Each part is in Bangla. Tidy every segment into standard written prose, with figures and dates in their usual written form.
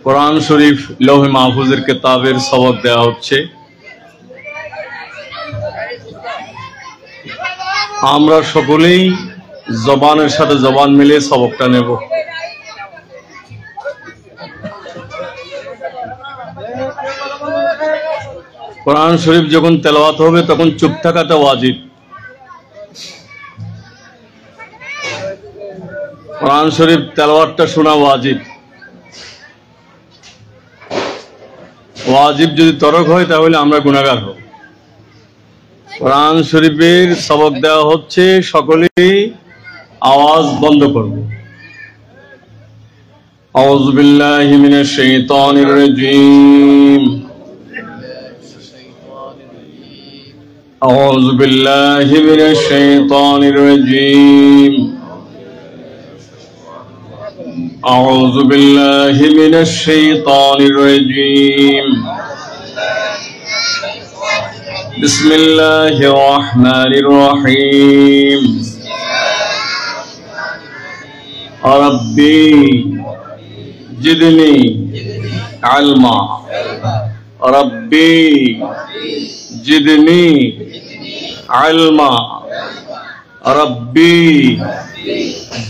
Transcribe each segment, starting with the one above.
কোরআন শরীফ লৌহে মাহফুজের কিতাবের সবক দেওয়া হচ্ছে। আমরা সকলেই জবানের সাথে জবান মিলে সবকটা নেব। কোরআন শরীফ যখন তেলাওয়াত হবে তখন চুপ থাকাটা ওয়াজিব। কোরআন শরীফ তেলাওয়াতটা শোনা ওয়াজিব। ওয়াজিব যদি তরক হয় তাহলে আমরা গুনাহগার হব। কোরআন শরীফের সবক দেওয়া হচ্ছে, সকলেই আওয়াজ বন্ধ করব। আউযু বিল্লাহি মিনাশ শাইতানির রাজীম। আউযু বিল্লাহি মিনাশ শাইতানির রাজীম। আউযু বিল্লাহি মিনাশ শাইতানির রাজীম। বিসমিল্লাহির রহমানির রহিম। রব্বি জিদনি ইলমা। রব্বি জিদনি ইলমা। রব্বি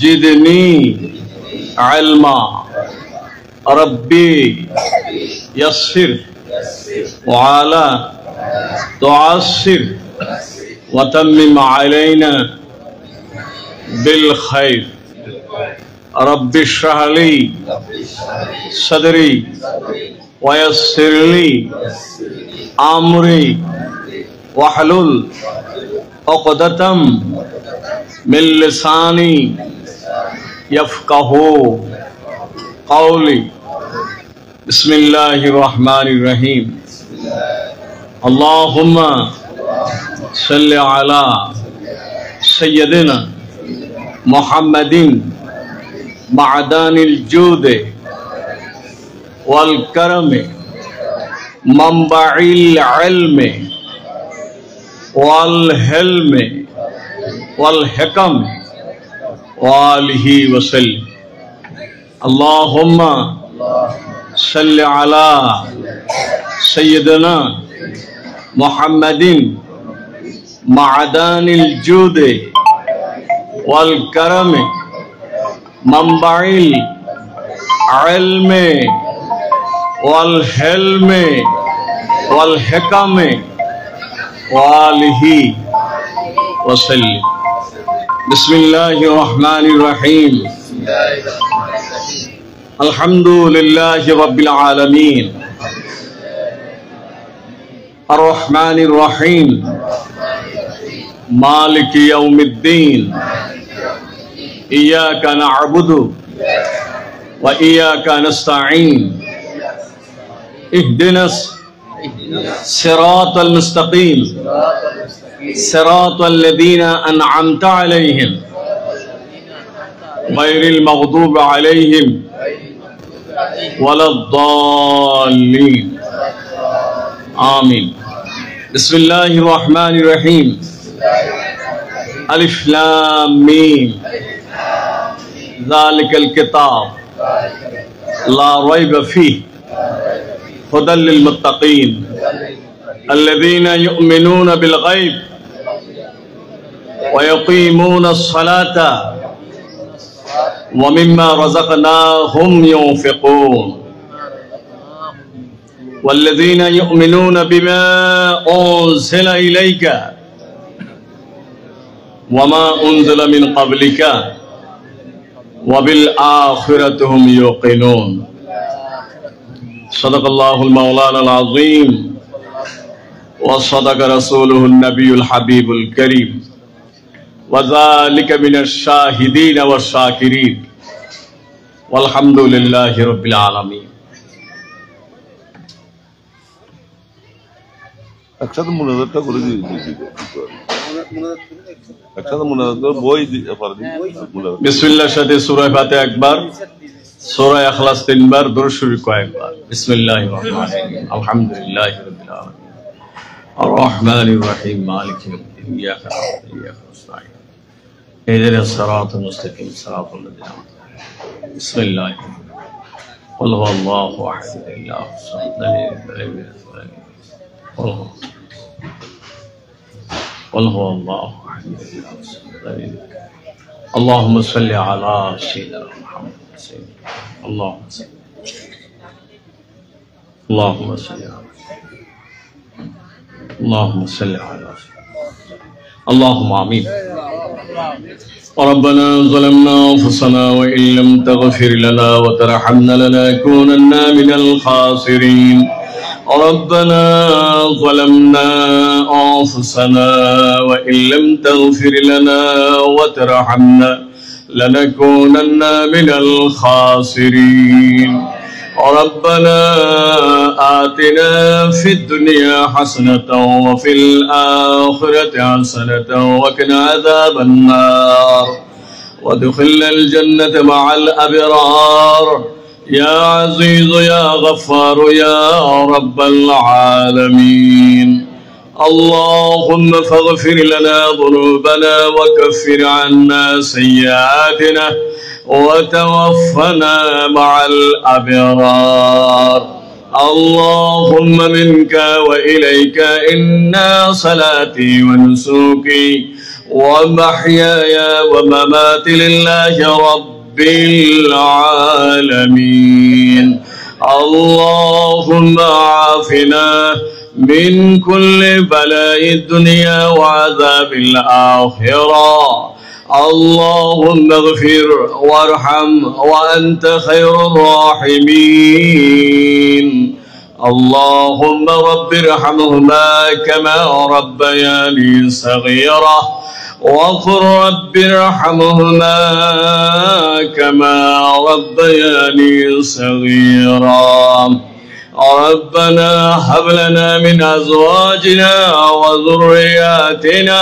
জিদনি ইলমা। রব্বি ইয়াসসির ওয়ালা তুআসসির ওয়াতাম্মিম আলাইনা বিল খায়র। রব্বি ইশরাহ লি সাদরি ওয়ায়াসসির লি আমরি ওয়াহলুল উকদাতাম মিন লিসানি ইয়াফকাহু কওলি। বিসমিল্লাহির রহমানির রহিম। আল্লাহুম্মা সাল্লি আলা সাইয়্যিদিনা মুহাম্মাদিন মা'দানিল জুদি ওয়াল কারমি মানবা'ইল ইলমি ওয়াল হিলমি ওয়াল হিকামি ওয়া আলিহি ওয়া সাল্লিম। আল্লাহুম্মা সাল্লি আলা সাইয়্যিদিনা মুহাম্মাদিন মা'দানিল জুদি ওয়াল কারমি মানবা'ইল ইলমি ওয়াল হিলমি ওয়াল হিকামি ওয়া আলিহি ওয়া সাল্লিম। বিসমিল্লাহির রহমানির রহিম। আলহামদুলিল্লাহি রাব্বিল আলামিন। আর রহমানির রহিম। মালিকি ইয়াউমিদ্দিন। ইয়্যাকা না'বুদু ওয়া ইয়্যাকা নাস্তাঈন। ইহদিনাস সিরাতাল মুস্তাকিম সিরাতাল লাযীনা আন'আমতা আলাইহিম গায়রিল মাগদুবি আলাইহিম ওয়ালাদ-দাল্লিন। আমিন। বিসমিল্লাহির রহমানির রহিম। আলিফ লাম মিম। যালিকাল কিতাব লা রাইবা ফীহি হুদাল লিল মুত্তাকিন আল্লাযীনা ইউমিনুনা বিল গায়ব ওয়া ইয়াকিমুনাস সালাতা ওয়া মিম্মা রাযাকনাহুম ইউনফিকুন والذين يؤمنون بما أنزل إليك وما أنزل من قبلك وبالآخرة هم يوقنون صدق الله المولانا العظيم وصدق رسوله النبي الحبيب الكريم وذلك من الشاهدين والشاكرين والحمد لله رب العالمين. একসাথে মুনাজাতটা করে দিয়েছি। একসাথে মুনাজাত বই বিসমিল্লাহর সাথে সূরা ফাতিহা একবার, সূরা ইখলাস তিনবার, দুরূদ শরীফ কয়েকবার। বিসমিল্লাহির রহমানির রহিম। আলহামদুলিল্লাহি রাব্বিল আলামিন। আর রহমানির রহিম। মালিকি ইয়াউমিদ্দিন। ইয়্যাকা না'বুদু ওয়া ইয়্যাকা নাস্তাঈন। ইহদিনাস সিরাতাল মুস্তাকিম সিরাতাল লাযীনা আন'আমতা আলাইহিম। বিসমিল্লাহ। قل هو الله أحد الله الصمد لم يلد ولم يولد ولم يكن له كفوا أحد قل هو الله أحد الله الصمد لم يلد. اللهم صل على سيدنا محمد اللهم صل على اللهم صل على اللهم آمين. ربنا ظلمنا أنفسنا وإن لم تغفر لنا وترحمنا لنكونن من الخاسرين. ربنا ظلمنا أنفسنا وإن لم تغفر لنا وترحمنا لنكونن من الخاسرين. ربنا آتنا في الدنيا حسنة وفي الآخرة حسنة وقنا عذاب النار وادخلنا الجنة مع الأبرار يا عزيز يا غفار يا رب العالمين. اللهم فاغفر لنا ذنوبنا وكفر عنا سيئاتنا وتوفنا مع الأبرار. اللهم منك وإليك إنا صلاتي ونسوكي ومحياي ومماتي لله رب العالمين. اللهم عافنا من كل بلاء الدنيا وعذاب الآخرة. اللهم اغفر وارحم وأنت خير الراحمين. اللهم رب ارحمهما كما ربياني صغيرا وقل رب ارحمهما كما ربياني صغيرا. ربنا هب لنا من أزواجنا وذرياتنا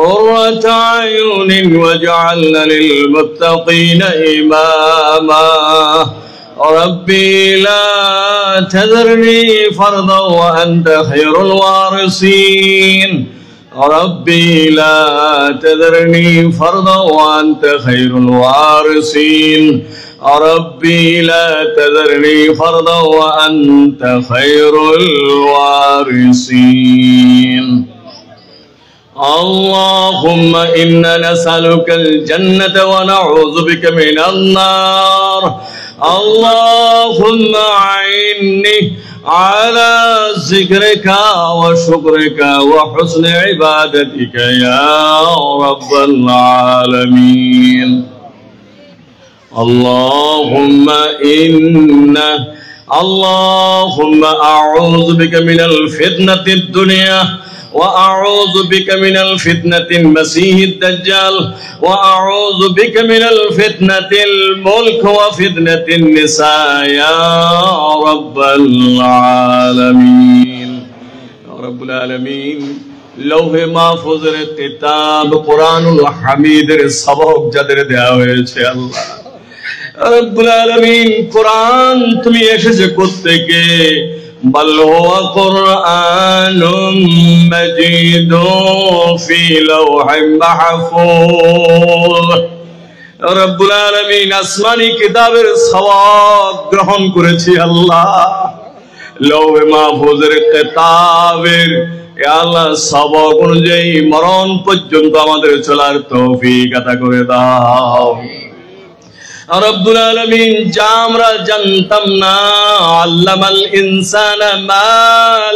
قرة أعين واجعلنا للمتقين إماما. ربي لا تذرني فردا وأنت خير الوارثين. ربي لا تذرني فردا وأنت خير الوارثين. ربي لا تذرني فردا وأنت خير الوارثين. اللهم إنا نسألك الجنة ونعوذ بك من النار. اللهم أعني على ذكرك وشكرك وحسن عبادتك يا رب العالمين. اللهم أعوذ بك من الفتنة الدنيا وأعوذ بك من الفتنة المسيح الدجال وأعوذ بك من الفتنة الملك وفتنة النساء يا رب العالمين. يا رب العالمين লৌহে মাহফুজের কিতাব কুরআনুল হামিদের সবক যাদের দেওয়া হয়েছে আল্লাহ রব্বুল আলামিন কুরআন তুমি এসেছে কোত্থেকে بل هو قرآن مجيد في لوح محفوظ. রব্বুল আলামিন আসমানি কিতাবের সওয়াব গ্রহণ করেছি আল্লাহ লৌহে মাহফুজের কিতাবের আল্লাহ সবক অনুযায়ী মরণ পর্যন্ত আমাদের চলার তৌফিক আতা করে দাও। রব্বুল আলামিন যা আমরা জানতাম না আল্লামাল ইনসানা মা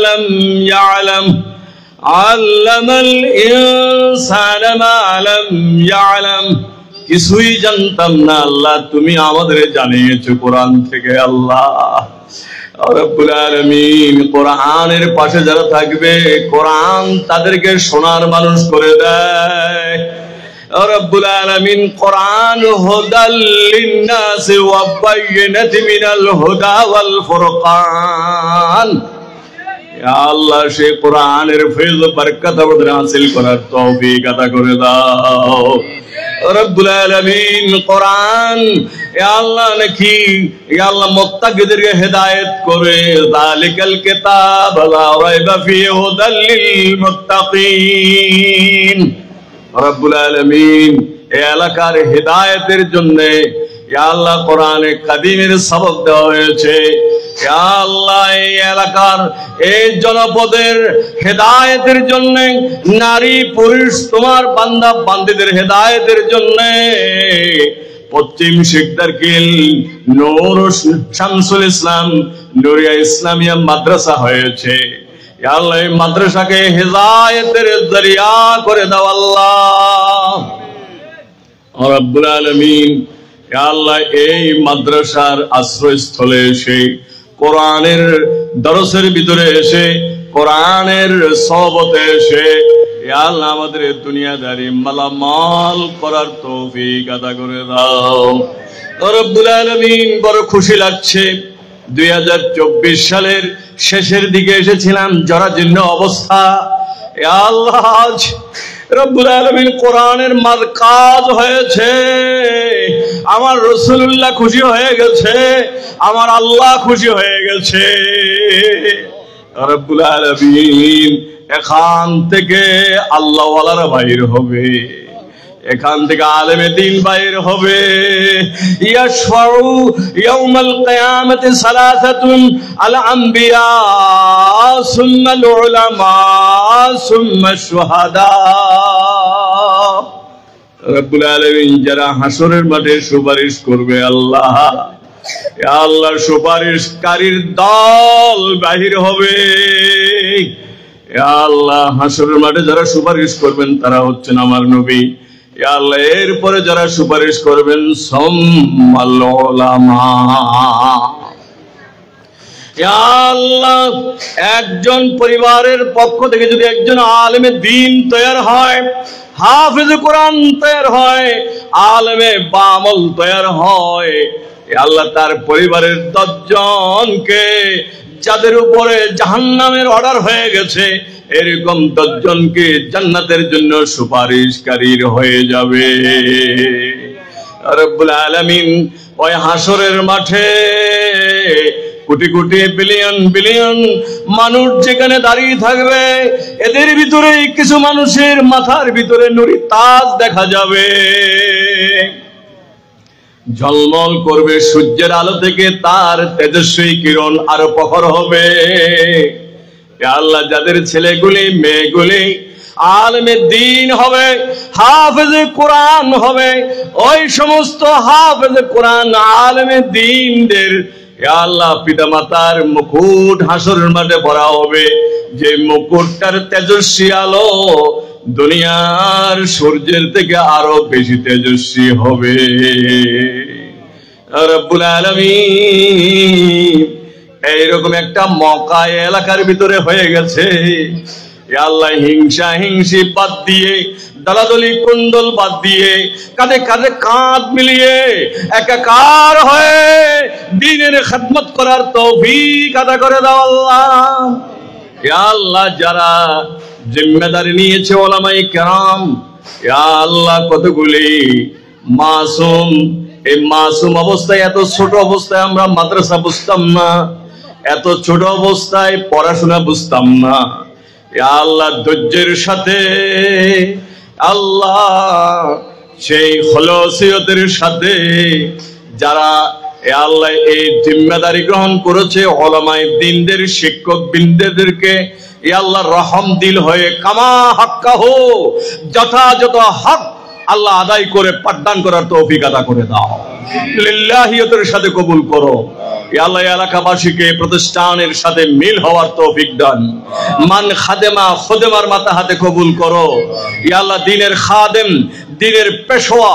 লাম ইয়ালাম আল্লামাল ইনসানা মা লাম ইয়ালাম কিছুই জানতাম না আল্লাহ তুমি আমাদের জানিয়েছো কোরআন থেকে আল্লাহ রব্বুল আলামিন কোরআনের পাশে যারা থাকবে কোরআন তাদেরকে শোনার মানুষ করে দেয়। রব্বুল আলামিন কোরআন হুদাল লিন্নাস ওয়া বাইয়িনাতি মিনাল হুদা ওয়াল ফুরকান। ইয়া আল্লাহ সেই কোরআনের ফয়জ বরকত আমাদের হাসিল করার তৌফিক আতা করে দাও। রব্বুল আলামিন কোরআন ইয়া আল্লাহ নাকি ইয়া আল্লাহ মুত্তাকিদেরকে হেদায়েত করে যালিকাল কিতাব লা রাইবা ফিহি হুদাল লিল মুত্তাকিন। রব্বুল আলামিন এই এলাকার হেদায়েতের জন্য ইয়া আল্লাহ কোরআনে কাদিমের সবক দেওয়া হয়েছে। ইয়া আল্লাহ এই এলাকার এই জনপদের হেদায়েতের জন্য, নারী পুরুষ তোমার বান্দা বান্দীদের হেদায়েতের জন্য পশ্চিম শিকদারকিল নূর শামসুল ইসলাম নুরিয়া ইসলামিয়া মাদ্রাসা হয়েছে। ইয়া আল্লাহ এই মাদ্রাসাকে হেদায়েতের জরিয়া করে দাও আল্লাহ রাব্বুল আলামিন। ইয়া আল্লাহ এই মাদ্রাসার আশ্রয়স্থলে এসে, কোরআনের দরসের ভিতরে এসে, কোরআনের সহবতে এসে ইয়া আল্লাহ আমাদের দুনিয়াদারি মালামাল করার তৌফিক আতা করে দাও রব্বুল আলামিন। বড় খুশি লাগছে, 2024 সালের শেষের দিকে এসেছিলাম, জরাজীর্ণ অবস্থা। ইয়া আল্লাহ আজ রব্বুল আলামিন কোরআনের মারকাজ হয়েছে। আমার রাসূলুল্লাহ খুশি হয়ে গেছে, আমার আল্লাহ খুশি হয়ে গেছে রব্বুল আলামিন। এখান থেকে আল্লাহ ওয়ালারা বাইর হবে, এখান থেকে আলেমে দ্বীন বাইর হবে। ইয়াশফাউ ইয়াউমাল কিয়ামাতি সালাসাতুন আল আম্বিয়া সুম্মাল উলামা সুম্মাশ শুহাদা। রব্বুল আলামিন যারা হাসরের মাঠে সুপারিশ করবে আল্লাহ, ইয়া আল্লাহ সুপারিশকারীর দল বাহির হবে। ইয়া আল্লাহ হাসরের মাঠে যারা সুপারিশ করবেন তারা হচ্ছেন আমার নবী। ইয়া আল্লাহ এরপরে যারা সুপারিশ করবেন সুম্মাল উলামা। ইয়া আল্লাহ একজন পরিবারের পক্ষ থেকে যদি একজন আলেমে দ্বীন তৈরি হয়, হাফেজ কোরআন তৈরি হয়, আলেমে বামল তৈরি হয়, আল্লাহ তার পরিবারের 10 জনকে যাদের উপরে জাহান্নামের অর্ডার হয়ে গেছে, এরকম 10 জনকে জান্নাতের জন্য সুপারিশকারীর হয়ে যাবে রব্বুল আলামিন। ওই হাসরের মাঠে কোটি কোটি বিলিয়ন বিলিয়ন মানুষ যেখানে দাঁড়িয়ে থাকবে, এদের ভিতরে কিছু মানুষের মাথার ভিতরে নুরি তাজ দেখা যাবে, ঝলমল করবে সূর্যের আলো থেকে তার তেজস্বী কিরণ আরো প্রখর হবে। আল্লাহ যাদের ছেলেগুলি মেয়েগুলি আলেমে দ্বীন হবে, হাফেজে কোরআন হবে, ওই সমস্ত হাফেজে কোরআন আলেমে দ্বীনদের আল্লাহ পিতা মাতার মুকুট হাসরের মাঠে ভরা হবে, যে মুকুটটার তেজস্বী আলো দুনিয়ার সূর্যের থেকে আরো বেশি তেজস্বী হবে রব্বুল আলামিন। এইরকম একটা মওকা এলাকার ভিতরে হয়ে গেছে। আল্লাহ হিংসা হিংসি বাদ দিয়ে, দলাদলি কুন্দল বাদ দিয়ে, কাঁধে কাঁধে কাঁধ মিলিয়ে একাকার হয়ে দ্বীনের খেদমত করার তৌফিক আদা করে দাও আল্লাহ। ইয়া আল্লাহ যারা জিম্মেদারি নিয়েছে ওলামায়ে কেরাম, ইয়া আল্লাহ কতগুলি মাসুম, এই মাসুম অবস্থায়, এত ছোট অবস্থায় আমরা মাদ্রাসা বুঝতাম না, এত ছোট অবস্থায় পড়াশোনা বুঝতাম না। ইয়া আল্লাহ ধৈর্যের সাথে, আল্লাহ সেই খলসিয়তের সাথে যারা আল্লাহ এই জিম্মেদারি গ্রহণ করেছে, ওলামায়ে দ্বীনদের শিক্ষক বৃন্দদেরকে আল্লাহ রহম দিল হয়ে কামা হাক্কাহু, যথাযথ হক আল্লাহ আদায় করে পাঠদান করার তৌফিক আদা করে দাও, লিল্লাহিয়তের সাথে কবুল করো। আল্লাহ এলাকাবাসীকে প্রতিষ্ঠানের সাথে মিল হওয়ার তৌফিক দান, মান খাদেমা খুদেমার মাথা হাতে কবুল করো। ইয়া আল্লাহ দ্বীনের খাদেম, দ্বীনের পেশোয়া,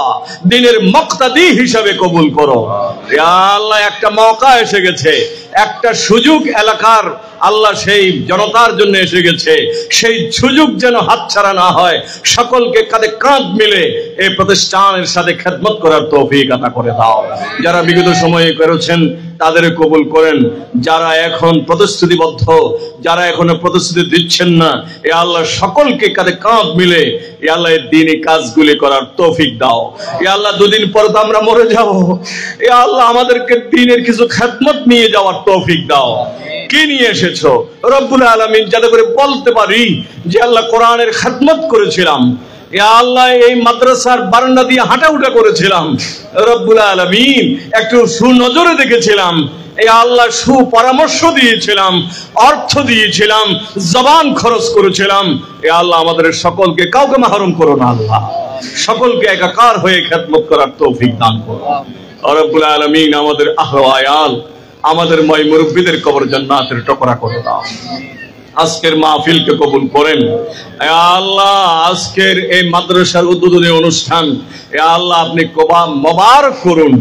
দ্বীনের মুক্তাদি হিসাবে কবুল করো। ইয়া আল্লাহ একটা মওকা এসে গেছে, একটা সুযোগ এলাকার আল্লাহ সেই জনতার জন্য এসে গেছে, সেই সুযোগ যেন হাতছাড়া না হয়। সকলকে কাঁধে কাঁধ মিলে এই প্রতিষ্ঠানের সাথে খেদমত করার তৌফিক আতা করে দাও। যারা বিগত সময়ে করেছেন তাদের কবুল করেন, যারা এখন প্রতিশ্রুতিবদ্ধ, যারা এখনো প্রতিশ্রুতি দিচ্ছেন না, এ আল্লাহ সকলকে কাঁধে কাঁধ মিলে এ আল্লাহ দ্বীনি কাজগুলি করার তৌফিক দাও। এ আল্লাহ দুদিন পর তো আমরা মরে যাব, এ আল্লাহ আমাদেরকে দ্বীনের কিছু খেদমত নিয়ে যাওয়ার তৌফিক দাও। কি নিয়ে এসেছো রব্বুল আলামিন, যাতে করে বলতে পারি যে আল্লাহ কোরআনের খেদমত করেছিলাম, ইয়া আল্লাহ এই মাদ্রাসার বারান্দা দিয়ে হাঁটা উঠা করেছিলাম, রব্বুল আলামিন একটু সুনজরে দেখেছিলাম, ইয়া আল্লাহ সুপরামর্শ দিয়েছিলাম, অর্থ দিয়েছিলাম, জবান খরচ করেছিলাম। ইয়া আল্লাহ আমাদের সকলকে কাউকে মাহরুম করো না আল্লাহ, সকলকে একাকার হয়ে খেদমত করার তৌফিক দান করো রব্বুল আলামিন। আমাদের আহওয়ায়াল, আমাদের ময় মুরব্বীদের কবর জান্নাতের টুকরা করে দাও। আজকের মাহফিলকে কবুল করেন ইয়া আল্লাহ। আজকের এই মাদ্রাসার উদ্বোধনী অনুষ্ঠান ইয়া আল্লাহ আপনি মোবারক করুন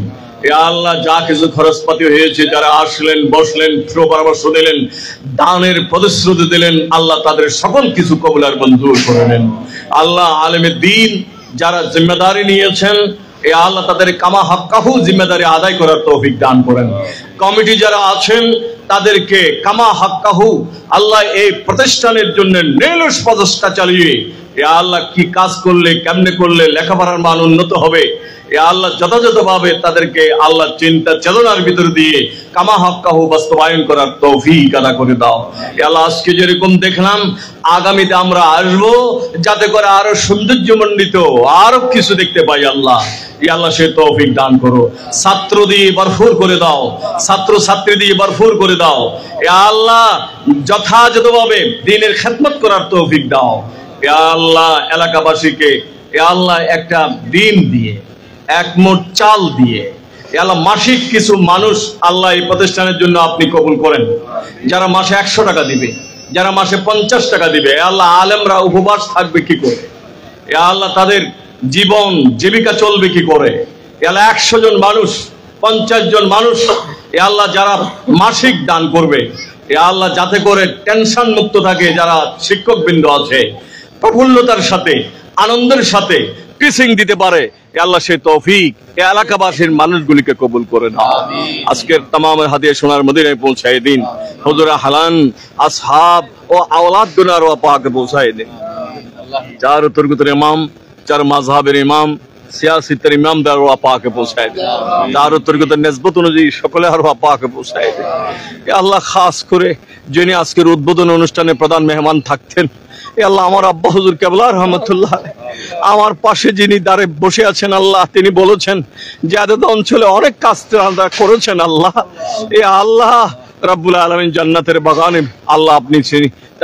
ইয়া আল্লাহ। যা কিছু খরচপাতি হয়েছে, যারা আসলেন, বসলেন, পরামর্শ দিলেন, দানের প্রতিশ্রুতি দিলেন, আল্লাহ তাদের সকল কিছু কবুল আর মঞ্জুর করে নেন আল্লাহ। আলেমে দ্বীন যারা জিম্মেদারি নিয়েছেন এ আল্লাহ তাদের কামা হাক্কাহু জিম্মেদারি আদায় করার তৌফিক দান করেন। কমিটি যারা আছেন তাদেরকে কামা হাক্কাহু আল্লাহ এই প্রতিষ্ঠানের জন্য নিরলস প্রচেষ্টা চালিয়ে এ আল্লাহ কি কাজ করলে, কেমনে করলে লেখাপড়ার মান উন্নত হবে, এ আল্লাহ যথাযথভাবে তাদেরকে আল্লাহ চিন্তা চেতনার ভিতর দিয়ে কামা হাক্কাহু বাস্তবায়ন করার তৌফিক আদা করে দাও। এ আল্লাহ আজকে যেরকম দেখলাম, আগামীতে আমরা আসবো যাতে করে আরো সৌন্দর্যমণ্ডিত আরো কিছু দেখতে পাই আল্লাহ। ইয়া আল্লাহ সে তৌফিক দান করো। ছাত্র দিয়ে ভরপুর করে দাও, ছাত্র ছাত্রী দিয়ে ভরপুর করে দাও। ইয়া আল্লাহ যথাযথভাবে দ্বীনের খেদমত করার তৌফিক দাও। ইয়া আল্লাহ এলাকাবাসীকে ইয়া আল্লাহ একটা ডিম দিয়ে, এক মুঠ চাল দিয়ে, ইয়া আল্লাহ মাসিক কিছু মানুষ আল্লাহ এই প্রতিষ্ঠানের জন্য আপনি কবুল করেন। যারা মাসে 100 টাকা দিবে, যারা মাসে 50 টাকা দিবে, ইয়া আল্লাহ আলেমরা উপবাস থাকবে কি করে, ইয়া আল্লাহ তাদের জীবন জীবিকা চলবে কি করে। ইয়া আল্লাহ 100 জন মানুষ, 50 জন মানুষ ইয়া আল্লাহ যারা মাসিক দান করবে, ইয়া আল্লাহ যাতে করে টেনশন মুক্ত থাকে, যারা শিক্ষক বৃন্দ আছে প্রফুল্লতার সাথে আনন্দের সাথে টিচিং দিতে পারে, ইয়া আল্লাহ সেই তৌফিক এই এলাকাবাসীর মানুষগুলিকে কবুল করে নাও। আজকের তামাম হাদিয়া সোনার মদিনায় পৌঁছায় দিন। হুজুর হালান আসহাব ও আওলাদ গুনার ও পাকে পৌঁছায় দিন। চার তুরগুতের ইমাম, চার মাযহাবের ইমাম, সিয়াসিতের ইমামদার ও পাকে পৌঁছায় দিন। চার তুরগুতের নিসবত অনুযায়ী সকলে আর পাকে পৌঁছায় দিন। ইয়া আল্লাহ খাস করে যিনি আজকের উদ্বোধন অনুষ্ঠানে প্রধান মেহমান থাকতেন, আল্লাহ আমার আব্বা হুজুর কেবলা রহমতুল্লাহ, আমার পাশে যিনি দাঁড়ে বসে আছেন আল্লাহ, তিনি বলেছেন যে আদাত অঞ্চলে অনেক কাজ করেছেন আল্লাহ। এ আল্লাহ রাব্বুল আলামিন জান্নাতের বাগানে আল্লাহ আপনি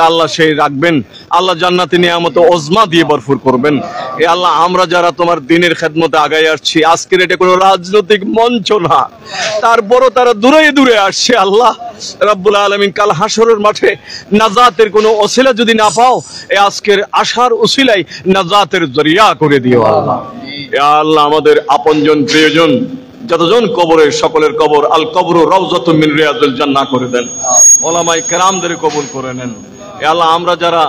আল্লাহ সেই রাখবেন, আল্লাহ জান্নাতে নিয়ামত ওজমা দিয়ে ভরপুর করবেন। এ আল্লাহ আমরা যারা তোমার দ্বীনের খেদমতে আগায় আসছি, আজকের এটা কোনো রাজনৈতিক মঞ্চ না, তারপরও তারা দূরে দূরে আসছে আল্লাহ রাব্বুল আলামিন। কাল হাসরের মাঠে নাজাতের কোনো ওসিলা যদি না পাও, এ আজকের আশার ওসিলাই নাজাতের জরিয়া করে দিও আল্লাহ। এ আল্লাহ আমাদের আপনজন প্রিয়জন যতজন কবরের সকলের কবর আল কবর রাউযাতুম মিন রিয়াজিল জান্নাহ করে দেন। ওলামায়ে কেরামদের কবুল করে নেন। এ আল্লাহ আমরা যারা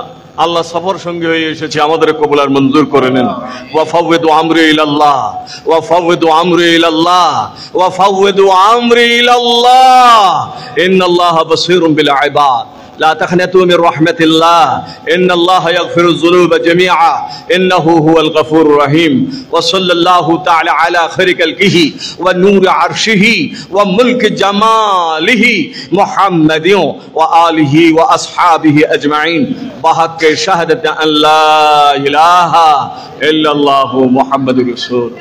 আল্লাহ সফর সঙ্গী হয়ে এসেছি আমাদের কবুল আর মঞ্জুর করে নেন। ওয়া ফাওয়িদু আমরি ইলাল্লাহ, ওয়া ফাওয়িদু আমরি ইলাল্লাহ, ওয়া ফাওয়িদু আমরি ইলাল্লাহ, ইন্নাল্লাহা বাসীরুম বিল ইবাদ। لا تقنطوا من رحمة الله إن الله يغفر الذنوب جميعا إنه هو الغفور الرحيم وصلى الله تعالى على خير خلقه ونور عرشه وملك جماله محمد وآله وأصحابه أجمعين بحق شهادة أن لا إله إلا الله محمد رسول